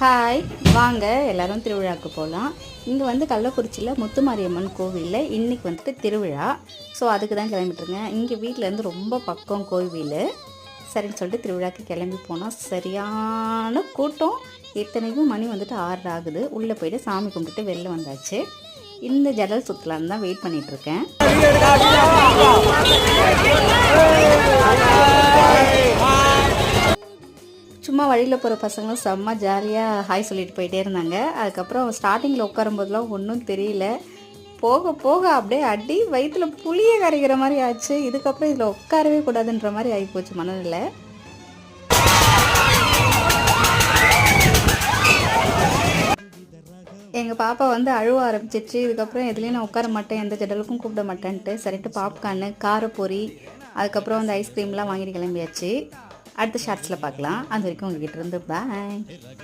Hi, வாங்க எல்லாரும் திருவிழாவுக்கு போகலாம். இங்கே வந்து கள்ளக்குறிச்சியில் முத்துமாரியம்மன் கோவிலில் இன்றைக்கி வந்துட்டு திருவிழா. ஸோ அதுக்கு தான் கிளம்பிட்டுருங்க. இங்கே வீட்டிலேருந்து ரொம்ப பக்கம் கோவில். சரின்னு சொல்லிட்டு திருவிழாவுக்கு கிளம்பி போனால் சரியான கூட்டம். எத்தனைக்கும் மணி வந்துட்டு 6 ஆகுது. உள்ளே போய்ட்டு சாமி கும்பிட்டுட்டு வெளில வந்தாச்சு. இந்த ஜடல் சுற்றலான்னு தான் வெயிட் பண்ணிகிட்ருக்கேன். சும்மா வழியில் போகிற பசங்களும் செம்ம ஜாலியாக ஹாய் சொல்லிட்டு போயிட்டே இருந்தாங்க. அதுக்கப்புறம் ஸ்டார்டிங்கில் உட்காரும்போதெல்லாம் ஒன்றும் தெரியல. போக போக அப்படியே அடி வயிற்றில் புளியை கரைக்கிற மாதிரி ஆச்சு. இதுக்கப்புறம் இதில் உட்காரவே கூடாதுன்ற மாதிரி ஆகிப்போச்சு மனநிலை. எங்கள் பாப்பா வந்து அழுவ ஆரம்பிச்சிச்சு. இதுக்கப்புறம் எதுலேயும் நான் உட்கார மாட்டேன், எந்த ஜடலுக்கும் கூப்பிட மாட்டேன்ட்டு சரிட்டு பாப்கார்னு, காரப்பொரி, அதுக்கப்புறம் அந்த ஐஸ்கிரீம்லாம் வாங்கிட்டு கிளம்பியாச்சு. அடுத்த ஷார்ட்ஸில் பார்க்கலாம். அது வரைக்கும் உங்ககிட்ட இருந்து பாய்.